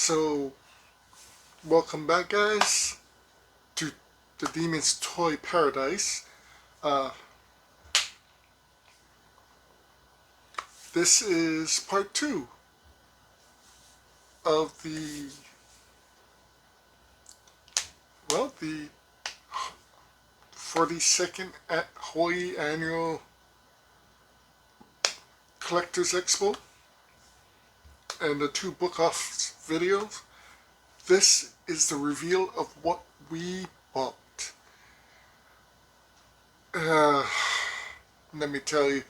So, welcome back, guys, to the Demon's Toy Paradise. This is part 2 of the 42nd Hawaii Annual Collectors Expo and the 2 book-off videos. This is the reveal of what we bought. Let me tell you,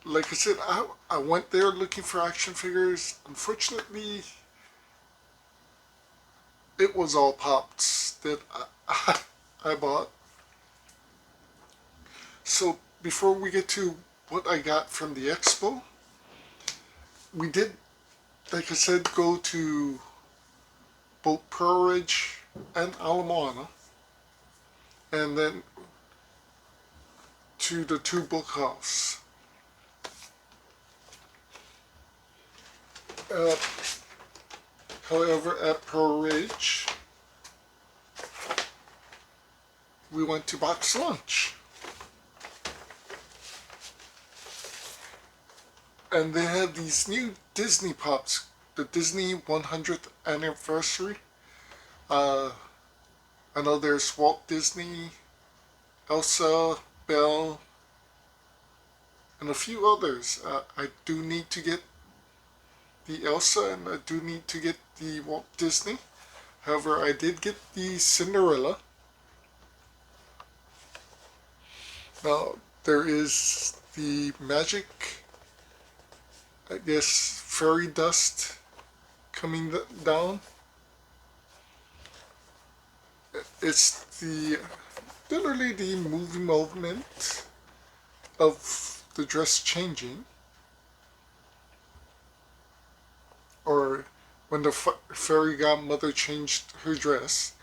like I said, I went there looking for action figures. Unfortunately, it was all Pops that I bought. So before we get to what I got from the Expo, we did, like I said, go to both Pearlridge and Ala Moana, and then to the 2 book-offs. However, at Pearlridge, we went to box lunch. And they had these new Disney Pops, the Disney 100th anniversary. I know there's Walt Disney, Elsa, Belle, and a few others. I do need to get the Elsa and I do need to get the Walt Disney. However, I did get the Cinderella. Now, there is the magic, I guess, fairy dust coming down. It's literally the movie moment of the dress changing, or when the fairy godmother changed her dress.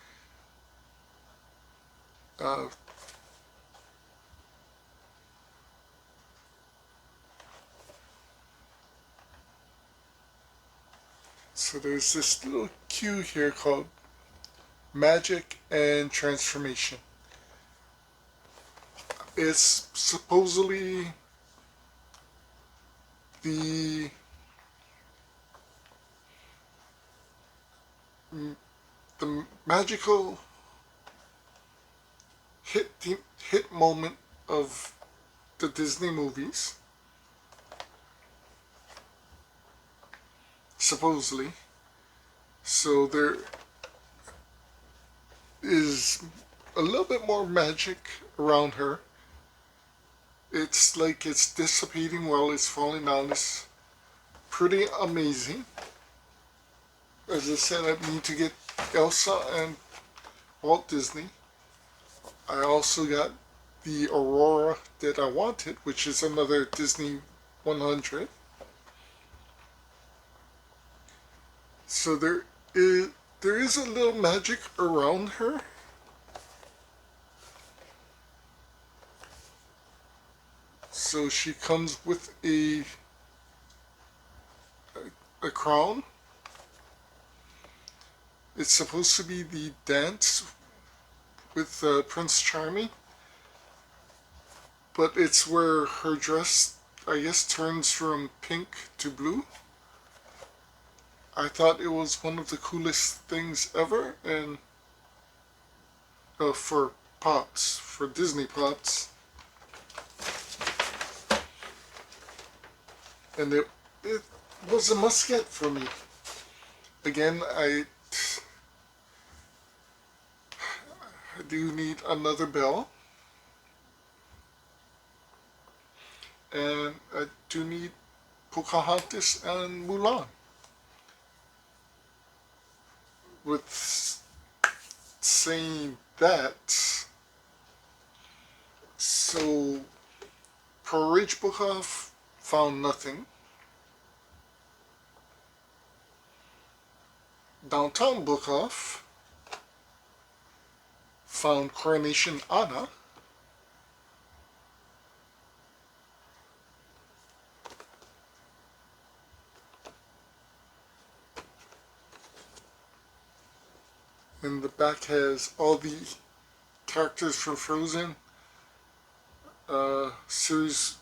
So there's this little cue here called Magic and Transformation. It's supposedly the magical hit moment of the Disney movies, supposedly. So there is a little bit more magic around her. It's like it's dissipating while it's falling down. It's pretty amazing. As I said, I need to get Elsa and Walt Disney. I also got the Aurora that I wanted, which is another Disney 100. So there is a little magic around her. So she comes with a crown. It's supposed to be the dance with Prince Charming, but it's where her dress, I guess, turns from pink to blue. I thought it was one of the coolest things ever, and for Pops, for Disney Pops. And it was a must-get for me. Again, I do need another Belle. And I do need Pocahontas and Mulan. With saying that, so Pearlridge book-off, found nothing. Downtown book-off, found Coronation Anna. And the back has all the characters from Frozen. Series.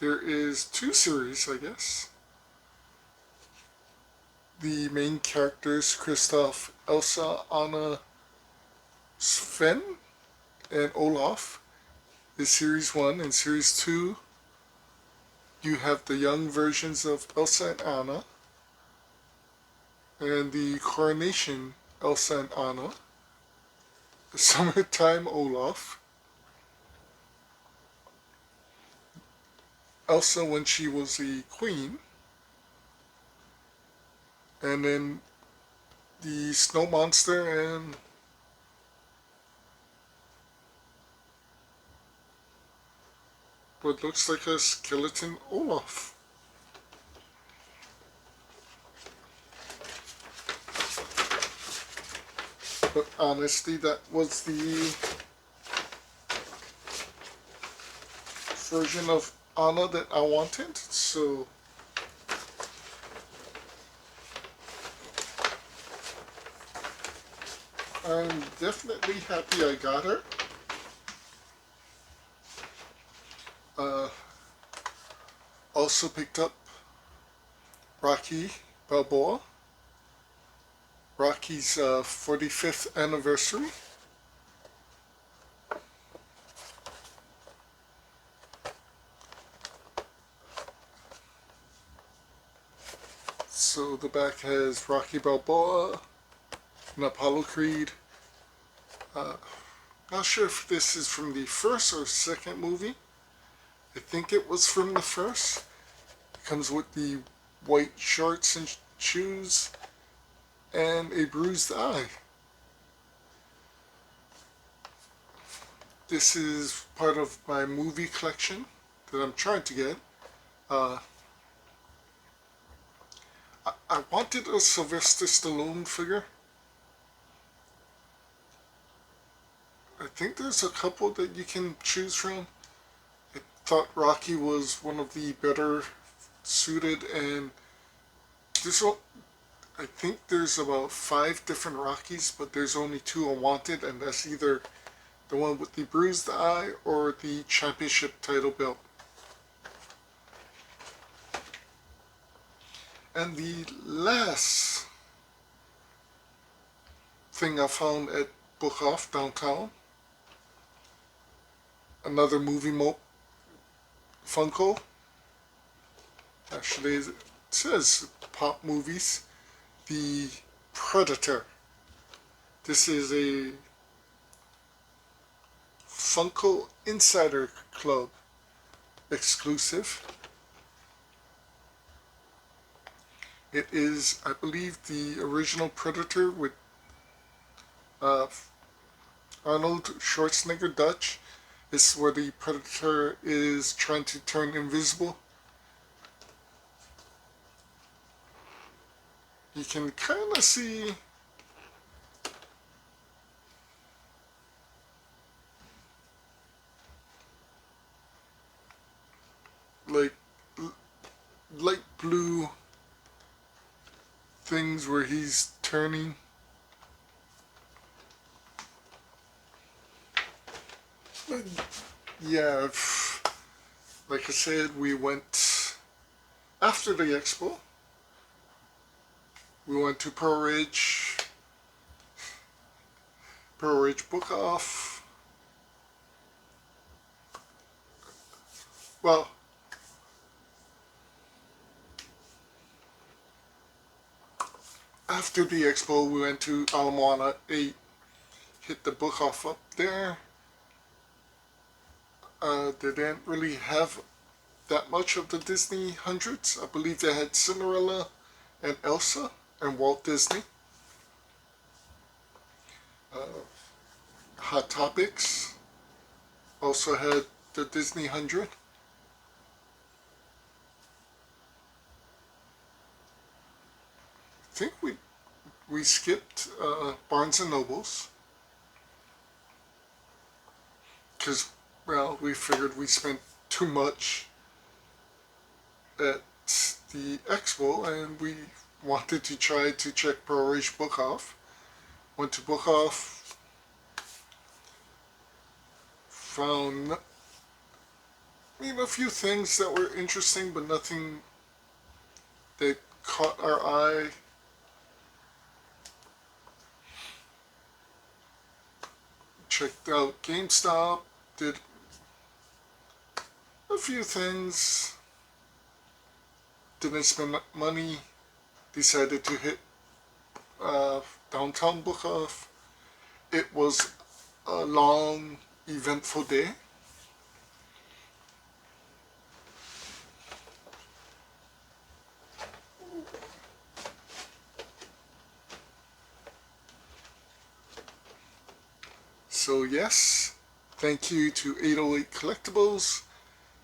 There is 2 series, I guess. The main characters, Kristoff, Elsa, Anna, Sven, and Olaf, is Series 1. And Series 2, you have the young versions of Elsa and Anna, and the Coronation Elsa and Anna, the Summertime Olaf, Elsa when she was a queen, and then the Snow Monster and what looks like a skeleton Olaf. But honestly, that was the version of Anna that I wanted, so I'm definitely happy I got her. Also picked up Rocky Balboa, Rocky's 45th anniversary. So the back has Rocky Balboa and Apollo Creed. Not sure if this is from the first or second movie. I think it was from the first. It comes with the white shorts and shoes and a bruised eye. This is part of my movie collection that I'm trying to get. I wanted a Sylvester Stallone figure. I think there's a couple that you can choose from. I thought Rocky was one of the better suited, and I think there's about 5 different Rockies, but there's only 2 unwanted, and that's either the one with the bruised eye or the championship title belt. And the last thing I found at Book Off downtown, another movie Funko. Actually, it says Pop Movies. The Predator. This is a Funko Insider Club exclusive. It is, I believe, the original Predator with Arnold Schwarzenegger Dutch. This is where the Predator is trying to turn invisible. You can kind of see like light blue things where he's turning. But yeah, like I said, we went after the expo. We went to Pearlridge Book Off. Well, after the expo, we went to Ala Moana 8, hit the Book Off up there. They didn't really have that much of the Disney hundreds. I believe they had Cinderella and Elsa and Walt Disney. Hot Topics also had the Disney 100. I think we skipped Barnes and Nobles because, well, we figured we spent too much at the expo and we wanted to try to check Pearlridge Book Off. Went to Book Off, found a few things that were interesting, but nothing that caught our eye. Checked out GameStop, did a few things, didn't spend money, decided to hit downtown Book Off. It was a long, eventful day. So yes, thank you to 808 Collectibles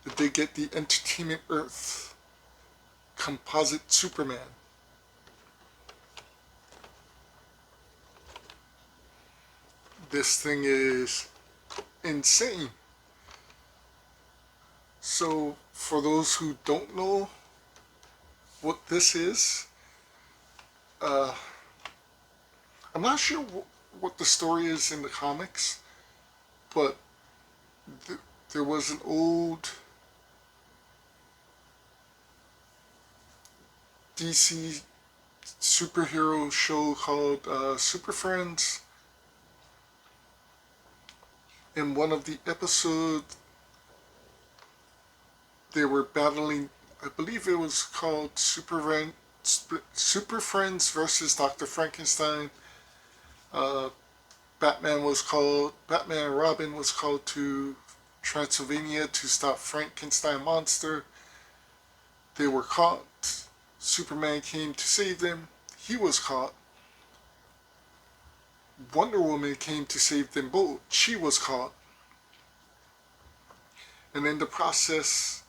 that they get the Entertainment Earth Composite Superman. This thing is insane. So for those who don't know what this is, I'm not sure what the story is in the comics, but there was an old DC superhero show called Super Friends. In one of the episodes, they were battling, I believe it was called Super Friends versus Dr. Frankenstein. Batman and Robin was called to Transylvania to stop Frankenstein monster. They were caught. Superman came to save them. He was caught. Wonder Woman came to save them both. She was caught. And in the process,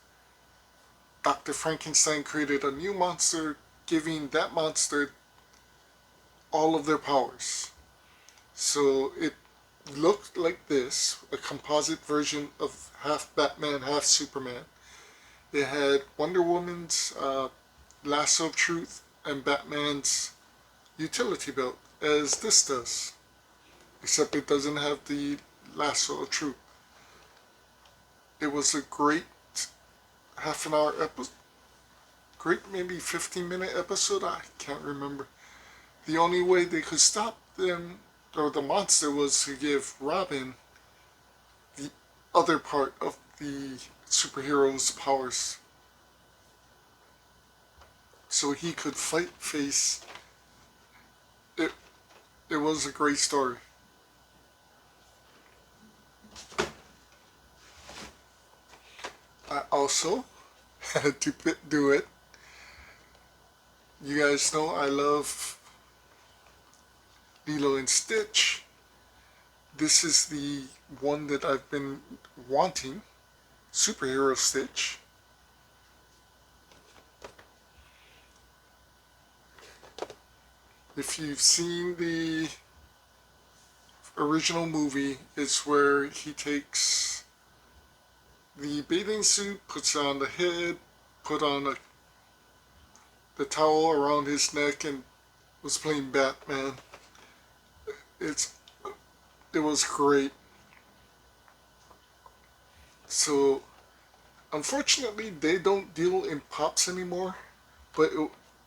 Dr. Frankenstein created a new monster, giving that monster all of their powers. So it looked like this, a composite version of half Batman, half Superman. It had Wonder Woman's lasso of truth and Batman's utility belt, as this does. Except it doesn't have the lasso of truth. It was a great half an hour episode. Great maybe 15-minute episode, I can't remember. The only way they could stop them, or the monster, was to give Robin the other part of the superhero's powers. So he could face it. It was a great story. I also had to do it. You guys know I love Lilo and Stitch. This is the one that I've been wanting, Superhero Stitch. If you've seen the original movie, it's where he takes the bathing suit, puts on the head, put on the towel around his neck, and was playing Batman. It was great. So, unfortunately, they don't deal in pops anymore, but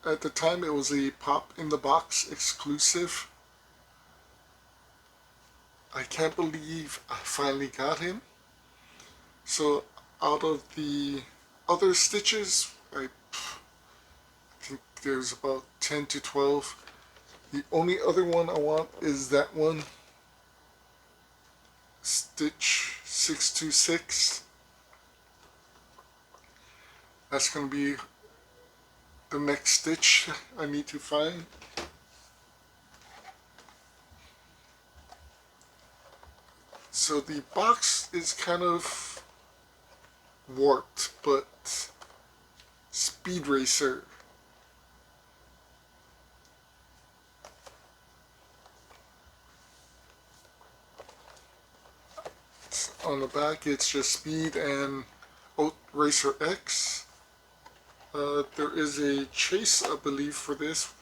at the time it was a pop in the box exclusive. I can't believe I finally got him. So out of the other Stitches, I think there's about 10 to 12. The only other one I want is that one, Stitch 626. That's going to be the next Stitch I need to find. So the box is kind of warped, but Speed Racer. On the back, it's just Speed and Racer X. There is a chase, I believe, for this.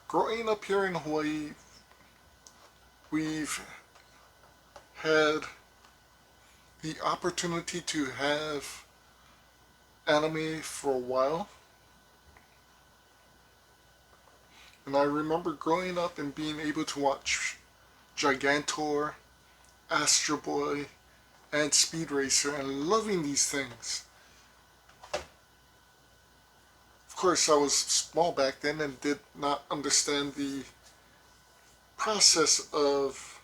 growing up here in Hawaii, we've had the opportunity to have anime for a while. And I remember growing up and being able to watch Gigantor, Astro Boy, and Speed Racer and loving these things. Of course, I was small back then and did not understand the process of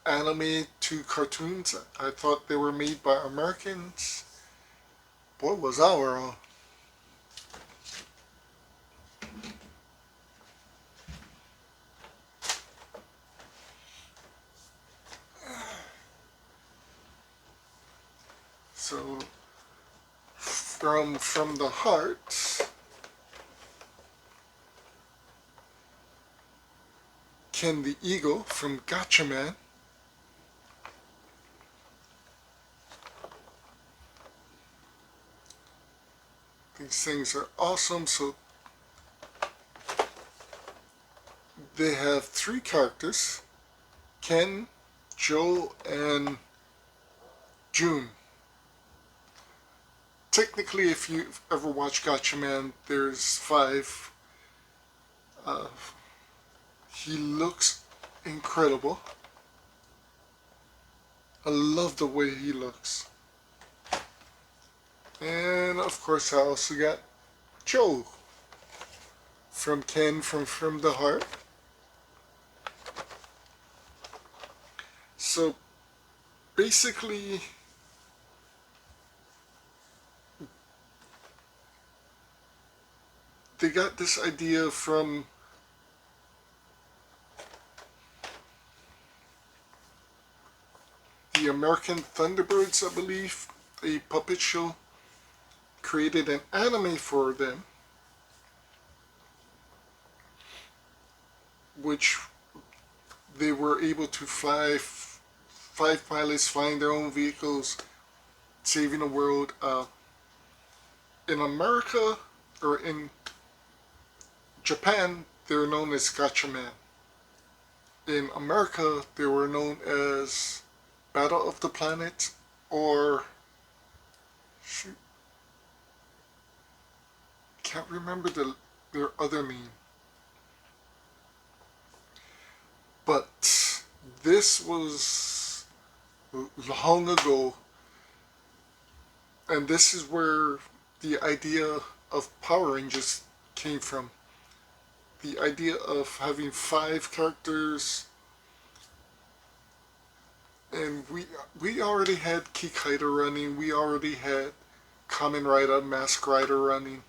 anime to cartoons. I thought they were made by Americans. Boy, was I wrong. So, from the heart, Ken the Eagle from Gatchaman. These things are awesome. So they have 3 characters: Ken, Joe, and June. Technically, if you've ever watched Gatchaman, there's 5. He looks incredible. I love the way he looks. And of course, I also got Joe from Ken from the Heart. So basically, they got this idea from the American Thunderbirds, I believe, a puppet show, created an anime for them, which they were able to fly 5 pilots flying their own vehicles, saving the world. In America, or in Japan, they were known as Gatchaman. In America, they were known as Battle of the Planet, or shoot, can't remember their other name. But this was long ago, and this is where the idea of Power Rangers came from. The idea of having 5 characters, and we already had Kikaida running, we already had Kamen Rider, Mask Rider running.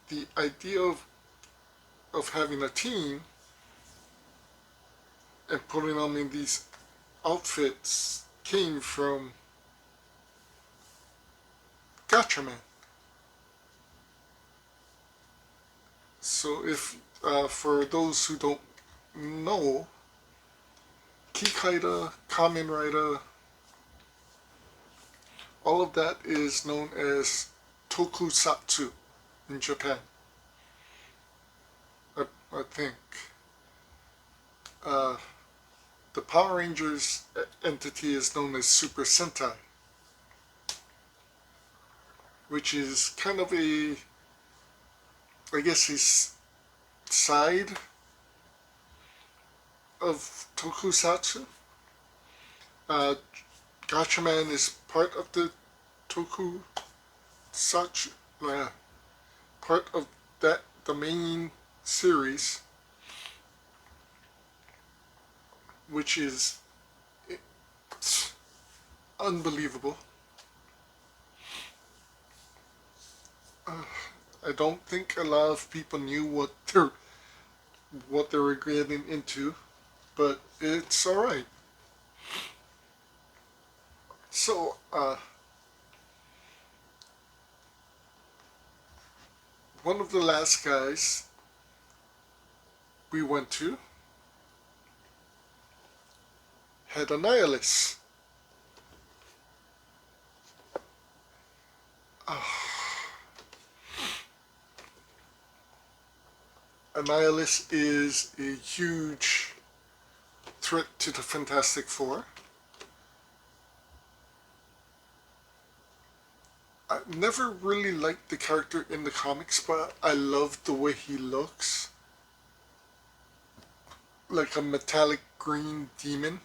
The idea of having a team and putting them in these outfits came from Gatchaman. So if for those who don't know, Kikaida, Kamen Rider, all of that is known as tokusatsu in Japan. I think. The Power Rangers entity is known as Super Sentai, which is kind of a, I guess, a side of tokusatsu. Gatchaman is part of the tokusatsu, part of that, the main series, which is unbelievable. I don't think a lot of people knew what they were getting into, but it's alright. So, one of the last guys we went to had a nihilist. Annihilus is a huge threat to the Fantastic Four. I never really liked the character in the comics, but I love the way he looks. Like a metallic green demon.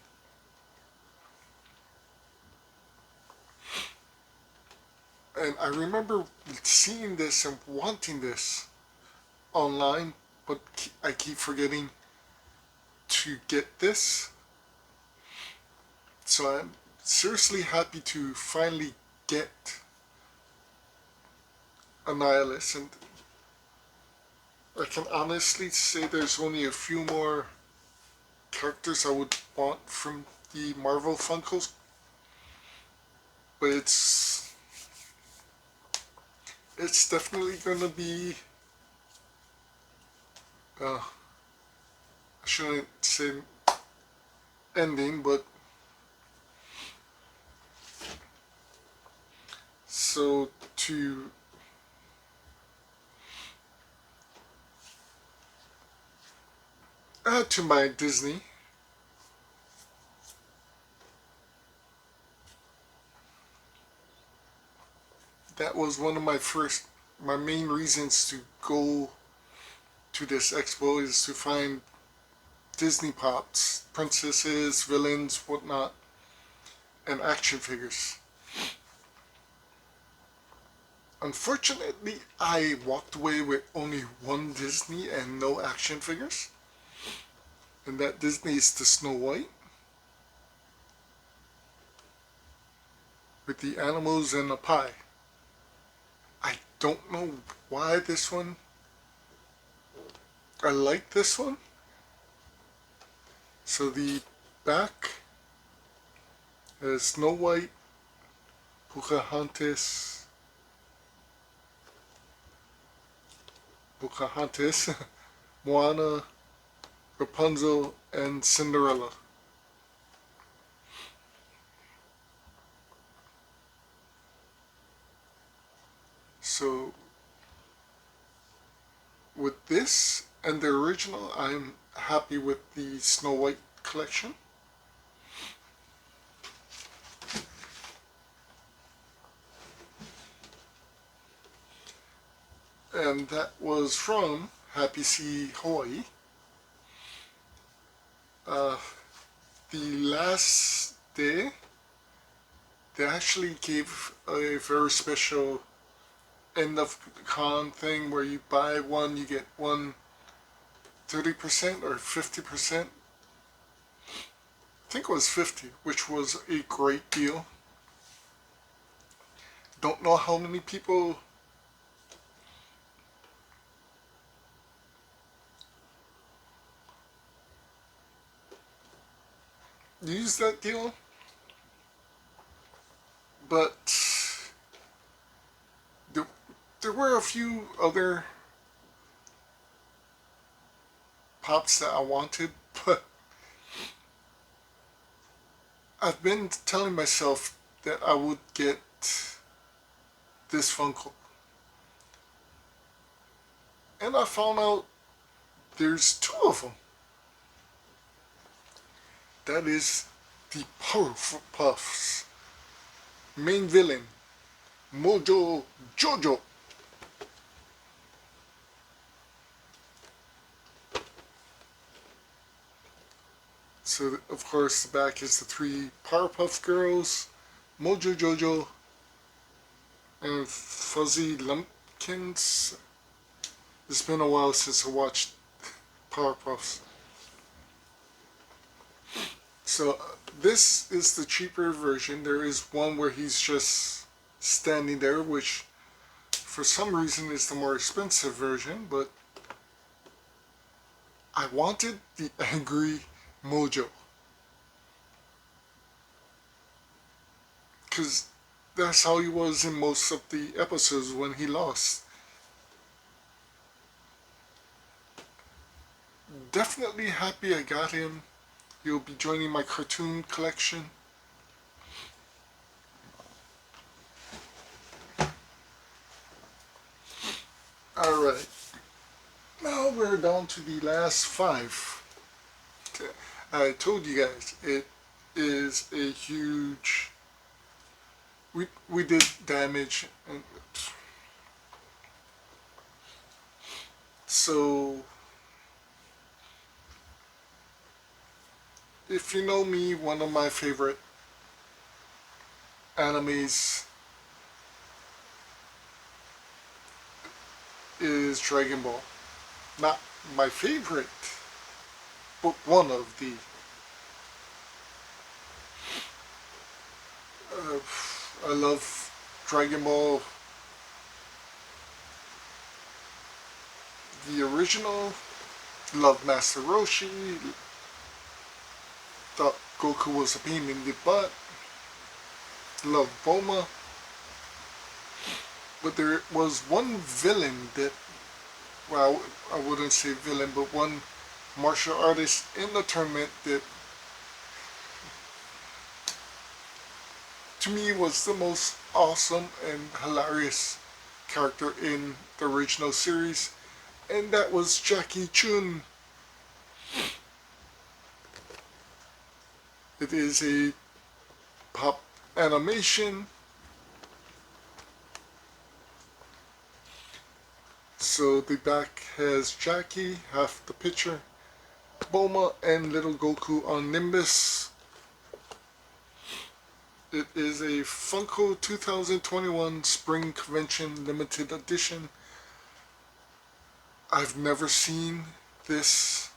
And I remember seeing this and wanting this online, but I keep forgetting to get this. So I'm seriously happy to finally get Annihilus, and I can honestly say there's only a few more characters I would want from the Marvel Funkos, but it's definitely gonna be I shouldn't say ending, but so to add to my Disney, that was one of my main reasons to go to this expo, is to find Disney Pops, princesses, villains, whatnot, and action figures. Unfortunately, I walked away with only one Disney and no action figures. And that Disney is the Snow White, with the animals and a pie. I don't know why this one. I like this one. So the back is Snow White, Pocahontas, Moana, Rapunzel, and Cinderella. So with this and the original, I'm happy with the Snow White collection. And that was from Happy Sea, Hawaii. The last day, they actually gave a very special end of con thing where you buy one, you get one 30% or 50%. I think it was 50, which was a great deal. Don't know how many people used that deal, but there were a few other pops that I wanted, but I've been telling myself that I would get this Funko. And I found out there's two of them. That is the Powerful Puffs main villain, Mojo Jojo. So, of course, the back is the three Powerpuff Girls, Mojo Jojo, and Fuzzy Lumpkins. It's been a while since I watched Powerpuffs. So, this is the cheaper version. There is one where he's just standing there, which for some reason is the more expensive version, but I wanted the angry Mojo, because that's how he was in most of the episodes when he lost. Definitely happy I got him. He'll be joining my cartoon collection. Alright. Now we're down to the last five. I told you guys it is a huge. We did damage, and so if you know me, one of my favorite animes is Dragon Ball. Not my favorite, but one of the. Uh, I love Dragon Ball, the original. Love Master Roshi. Thought Goku was a pain in the butt. Love Bulma. But there was one villain that, well, I wouldn't say villain, but one martial artist in the tournament that to me was the most awesome and hilarious character in the original series, and that was Jackie Chun. It is a pop animation, so the back has Jackie, half the picture, Bulma, and little Goku on Nimbus. It is a Funko 2021 Spring Convention Limited Edition. I've never seen this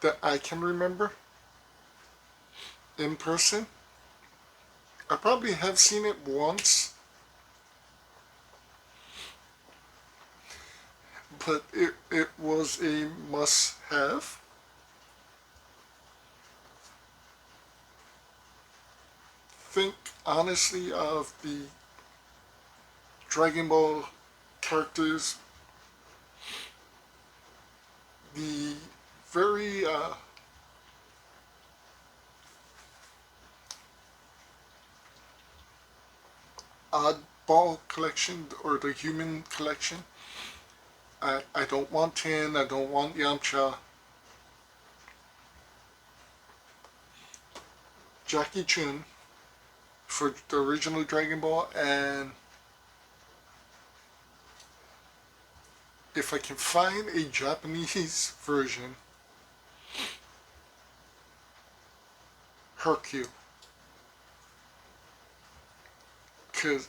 that I can remember in person. I probably have seen it once, but it was a must-have. Think honestly of the Dragon Ball characters, the very oddball collection or the human collection. I don't want Tin, I don't want Yamcha. Jackie Chun for the original Dragon Ball, and if I can find a Japanese version, Hercule. Because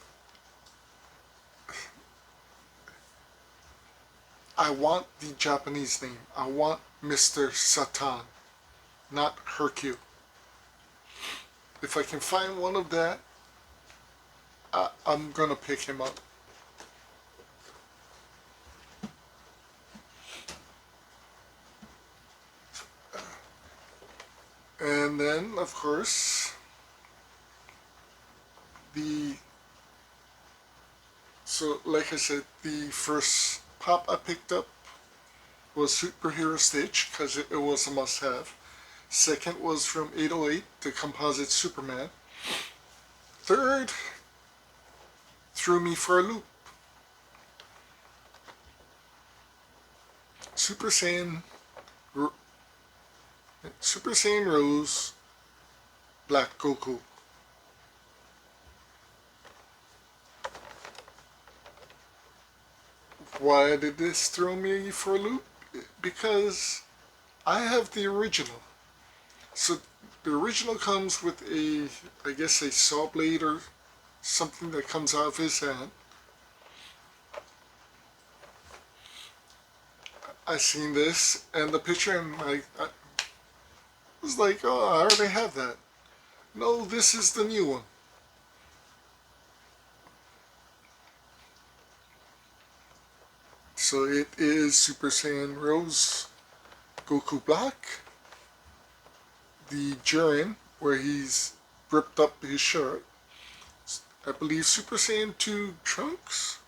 I want the Japanese name. I want Mr. Satan, not Hercule. If I can find one of that, I'm gonna pick him up. And then, of course, so like I said, the first pop I picked up was Superhero Stitch because it was a must-have. Second was from 808, the composite Superman. Third threw me for a loop. Super Saiyan Rose Black Goku. Why did this throw me for a loop? Because I have the original. So the original comes with I guess a saw blade or something that comes out of his hand. I seen this and the picture, and I was like, oh, I already have that. No, this is the new one. So it is Super Saiyan Rose Goku Black, the Jiren, where he's ripped up his shirt. I believe Super Saiyan 2 Trunks?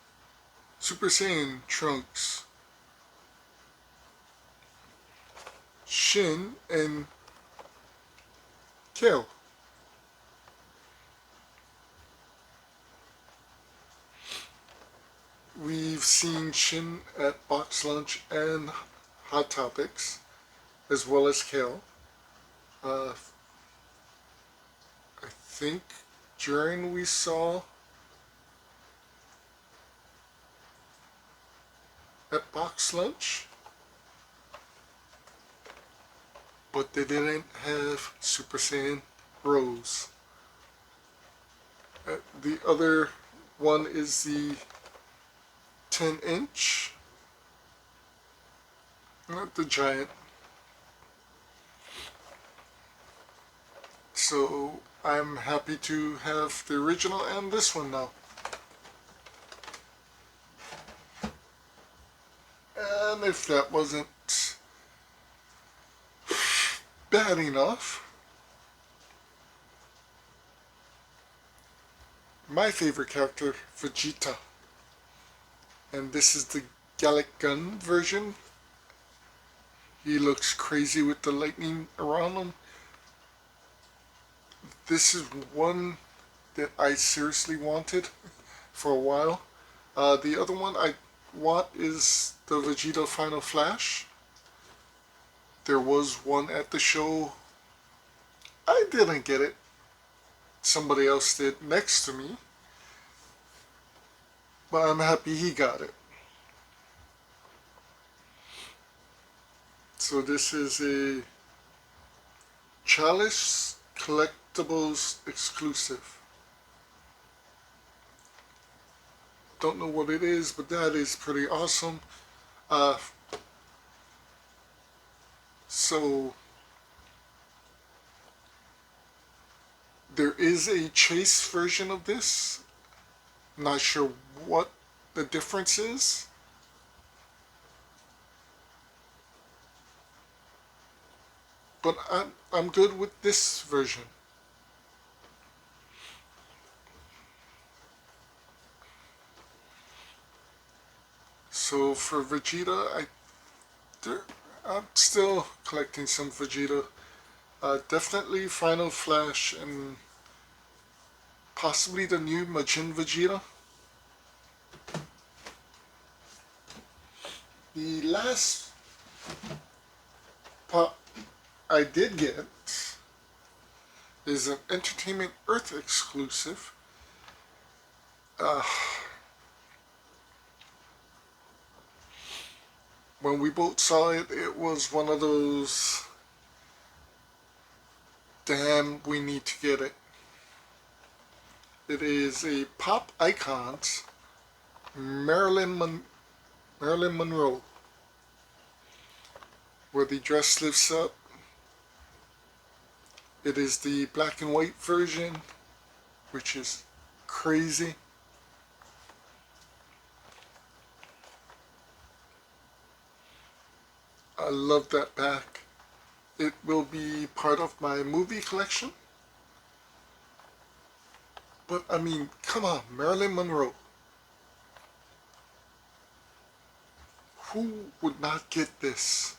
Super Saiyan Trunks. Shin and Kale. we've seen Shin at Box Lunch and Hot Topics, as well as Kale. I think Jiren we saw at Box Lunch, but they didn't have Super Saiyan Rose. The other one is the 10-inch, not the giant. So I'm happy to have the original and this one now. And if that wasn't bad enough, my favorite character, Vegeta. And this is the Gallic Gun version. He looks crazy with the lightning around him. This is one that I seriously wanted for a while. The other one I want is the Vegeta Final Flash. There was one at the show. I didn't get it. Somebody else did next to me. But I'm happy he got it. So this is a Chalice Collectibles exclusive. Don't know what it is, but that is pretty awesome. So there is a chase version of this. Not sure what the difference is. But I'm good with this version. So for Vegeta, I'm still collecting some Vegeta. Definitely Final Flash and possibly the new Majin Vegeta. The last pop I did get is an Entertainment Earth exclusive. When we both saw it, it was one of those, damn, we need to get it. It is a Pop Icons Marilyn Monroe, where the dress lifts up. It is the black and white version, which is crazy. I love that back. It will be part of my movie collection. But I mean, come on, Marilyn Monroe. Who would not get this?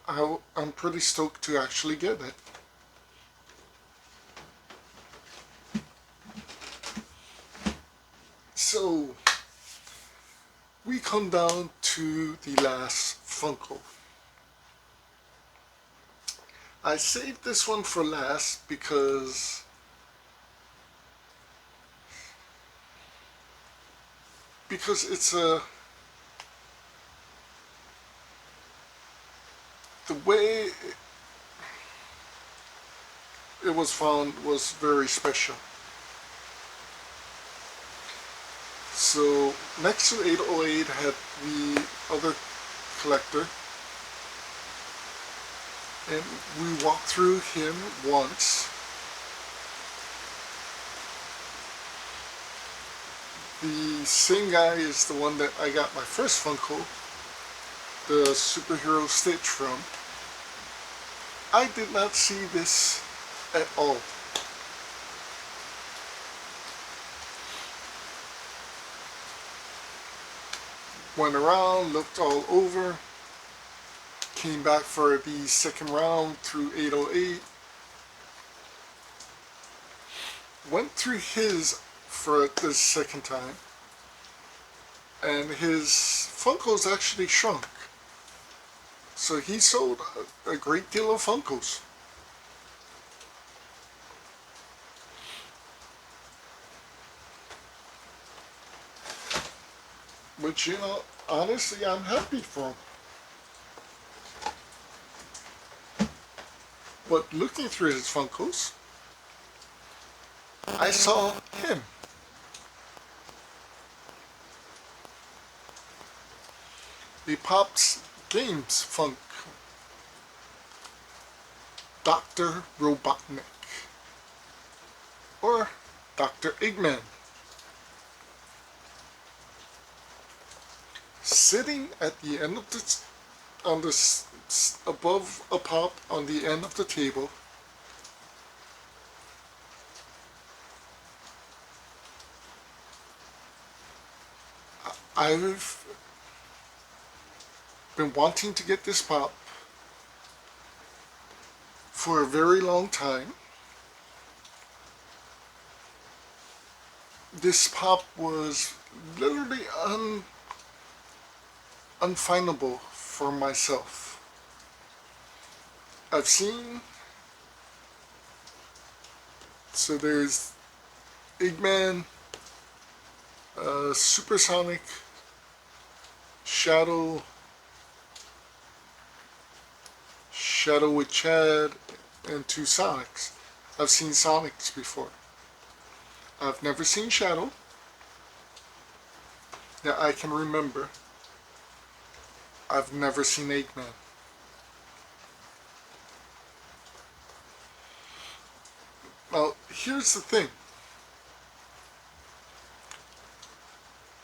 I'm pretty stoked to actually get it. So, we come down to the last Funko. I saved this one for last because it's the way it was found was very special. So next to 808 had the other collector, and we walked through him once. The same guy is the one that I got my first Funko, the superhero Stitch from. I did not see this at all. Went around, looked all over, came back for the second round through 808. went through his for the second time, and his Funkos actually shrunk. So he sold a great deal of Funkos. Which, you know, honestly, I'm happy for him. But looking through his Funkos, I saw him. The Pops Games Funk. Dr. Robotnik. Or Dr. Eggman. Sitting at the end of above a pop on the end of the table. I've been wanting to get this pop for a very long time. This pop was literally unfindable for myself. I've seen, so there's Eggman, Supersonic, Shadow with Chad, and 2 Sonics. I've seen Sonics before. I've never seen Shadow. Yeah, I can remember. I've never seen Eggman. Now, here's the thing.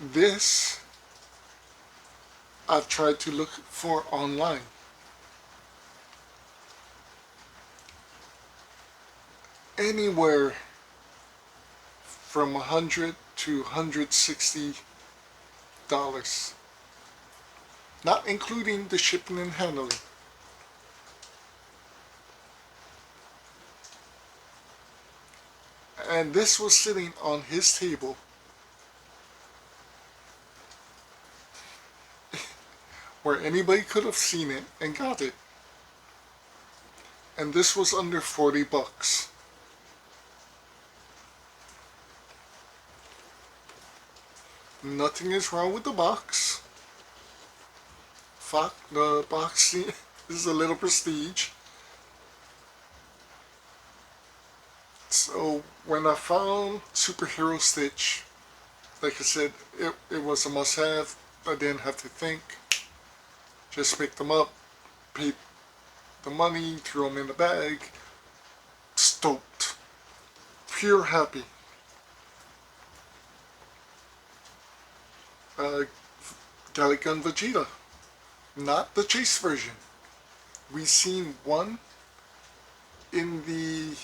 This, I've tried to look for online. Anywhere from $100 to $160, not including the shipping and handling. And this was sitting on his table where anybody could have seen it and got it. And this was under 40 bucks. Nothing is wrong with the box. Fuck, the box is a little prestige. So when I found Superhero Stitch, like I said, it was a must-have. I didn't have to think. Just picked them up, paid the money, threw them in the bag. Stoked. Pure happy. Galaga and Vegeta. Not the chase version. We seen one in the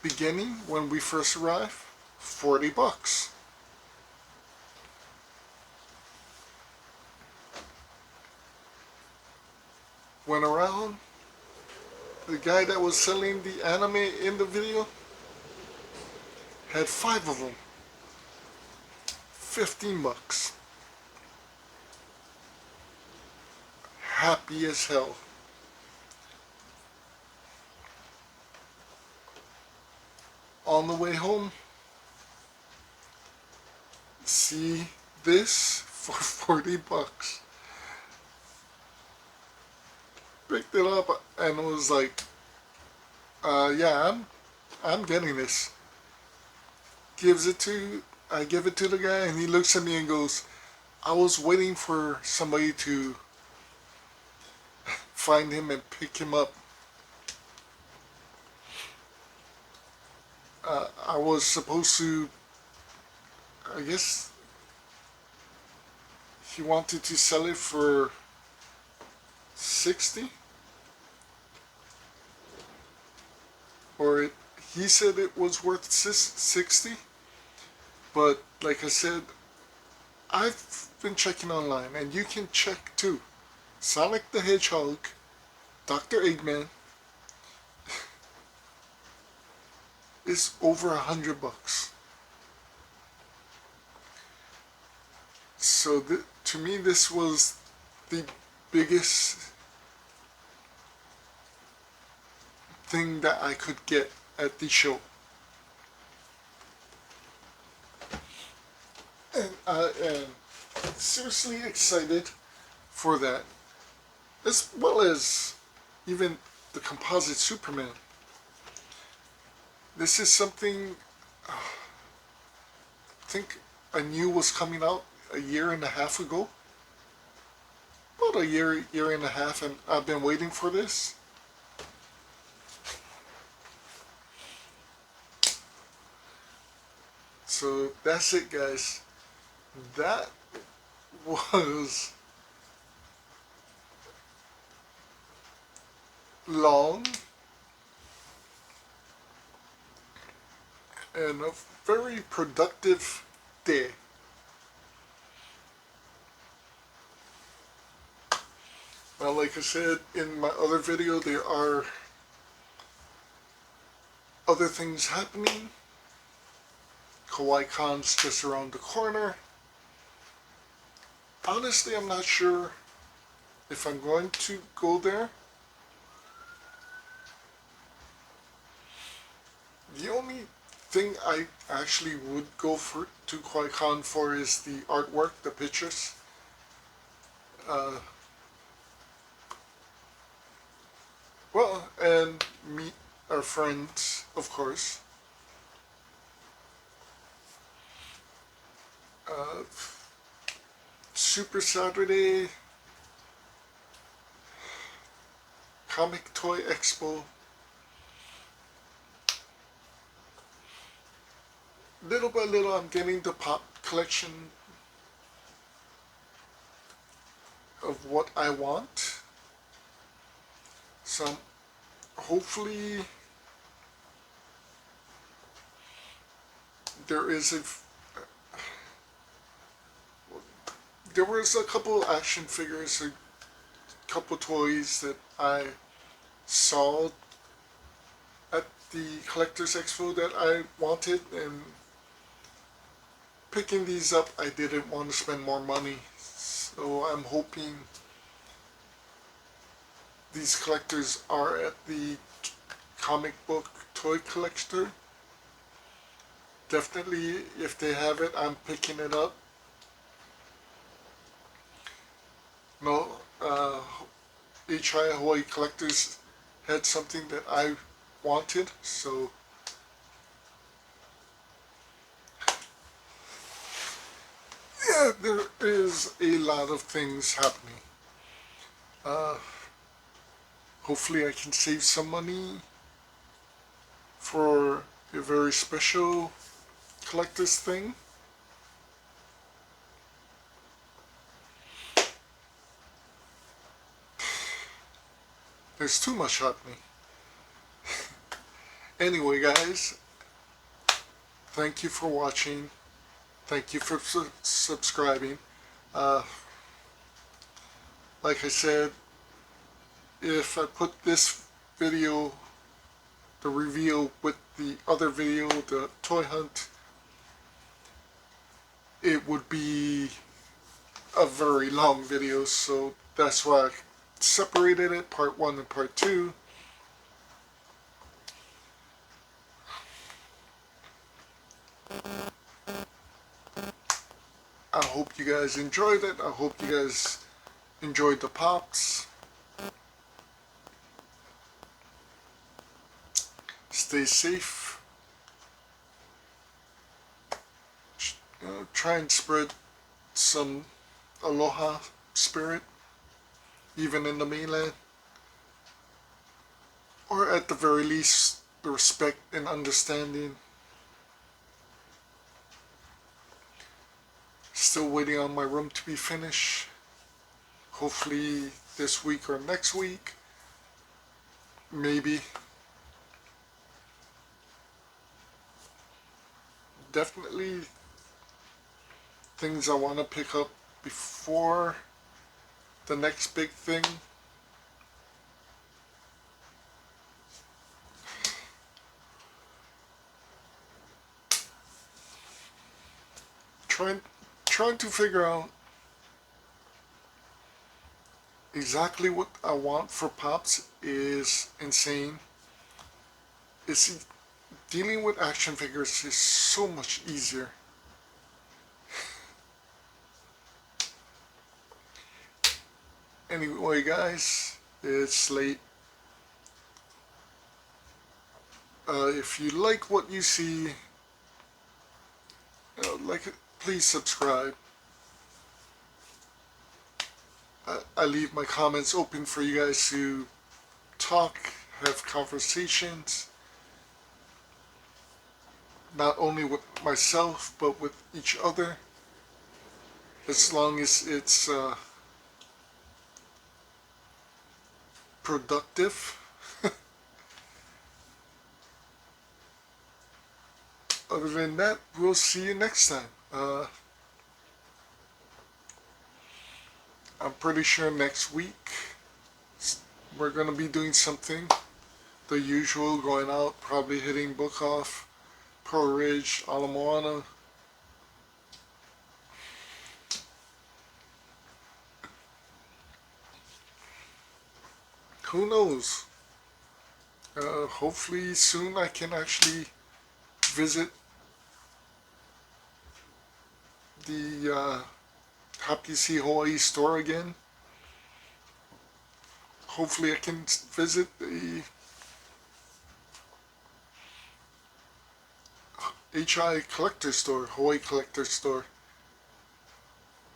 beginning when we first arrived. 40 bucks. Went around. The guy that was selling the anime in the video had 5 of them. 15 bucks. Happy as hell. On the way home, see this for 40 bucks. Picked it up and was like, yeah, I'm getting this. I give it to the guy and he looks at me and goes, I was waiting for somebody to find him and pick him up. I was supposed to, I guess he wanted to sell it for 60, or he said it was worth 60, but like I said, I've been checking online, and you can check too. Sonic the Hedgehog, Dr. Eggman, is over $100. So to me, this was the biggest thing that I could get at the show. And I am seriously excited for that, as well as even the composite Superman. This is something I think I knew was coming out a year and a half ago. About a year and a half, and I've been waiting for this. So that's it, guys. That was long and a very productive day. Well, like I said in my other video, there are other things happening. Kawaii Con's just around the corner. Honestly, I'm not sure if I'm going to go there. The only thing I actually would go to Kawaii Con for is the artwork, the pictures. Well, and meet our friends, of course. Super Saturday, Comic Toy Expo. Little by little, I'm getting the pop collection of what I want. So hopefully there was a couple action figures, a couple toys that I saw at the Collectors Expo that I wanted, and picking these up, I didn't want to spend more money. So I'm hoping these collectors are at the comic book toy collector. Definitely, if they have it, I'm picking it up. No, HI Hawaii Collectors had something that I wanted, so yeah, there is a lot of things happening. Hopefully I can save some money for a very special collector's thing. There's too much happening. Anyway, guys, thank you for watching. Thank you for subscribing. Like I said, if I put this video, the reveal, with the other video, the toy hunt, it would be a very long video, so that's why I separated it, part 1 and part 2. I hope you guys enjoyed it. I hope you guys enjoyed the pops. Stay safe. Try and spread some aloha spirit, even in the mainland. Or at the very least, the respect and understanding. Still waiting on my room to be finished. Hopefully this week or next week. Maybe. Definitely things I want to pick up before the next big thing. trying to figure out exactly what I want for Pops is insane. It's dealing with action figures is so much easier. Anyway, guys, it's late. If you like what you see, please subscribe. I leave my comments open for you guys to talk, have conversations, not only with myself but with each other, as long as it's productive. Other than that, we'll see you next time. I'm pretty sure next week we're going to be doing something. The usual, going out, probably hitting book off, Pearlridge, Ala Moana. Who knows? Hopefully soon I can actually visit the Happy Sea Hawaii store again. Hopefully I can visit the HI collector store, Hawaii collector store.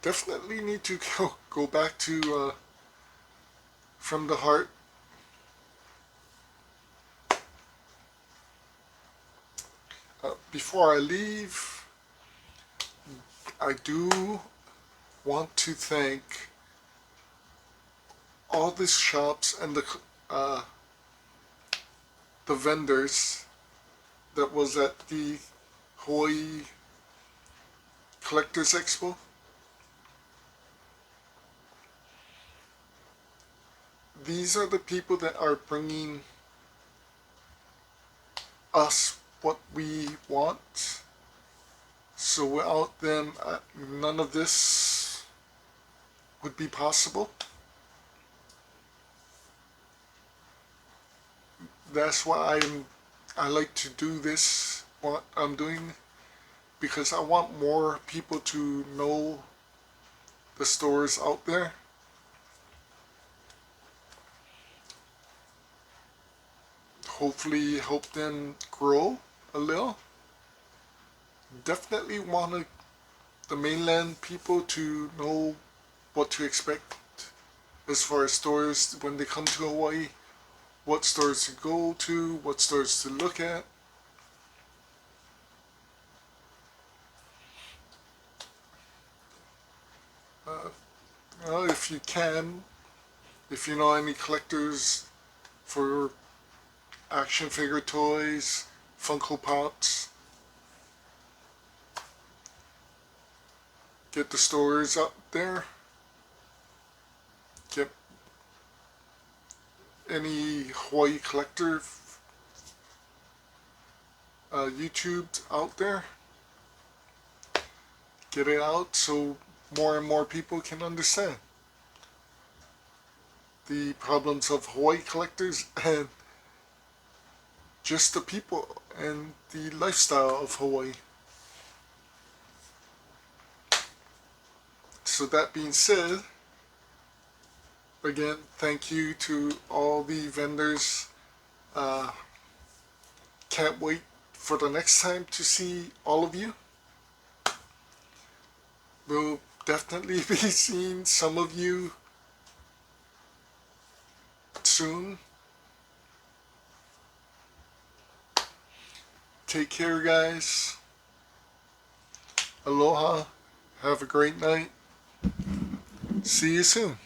Definitely need to go back to From the Heart. Before I leave, I do want to thank all the shops and the vendors that was at the Hawaii Collectors Expo. These are the people that are bringing us what we want. So without them, none of this would be possible. That's why I like to do this, what I'm doing, because I want more people to know the stores out there. Hopefully help them grow a little. Definitely want the mainland people to know what to expect as far as stores when they come to Hawaii, what stores to go to, what stores to look at. If you can, if you know any collectors for action figure toys, Funko Pops, get the stores out there. Get any Hawaii collector YouTube out there. Get it out so more and more people can understand the problems of Hawaii collectors and just the people and the lifestyle of Hawaii. So that being said, again, thank you to all the vendors. Can't wait for the next time to see all of you. We'll definitely be seeing some of you soon. Take care, guys. Aloha. Have a great night. See you soon.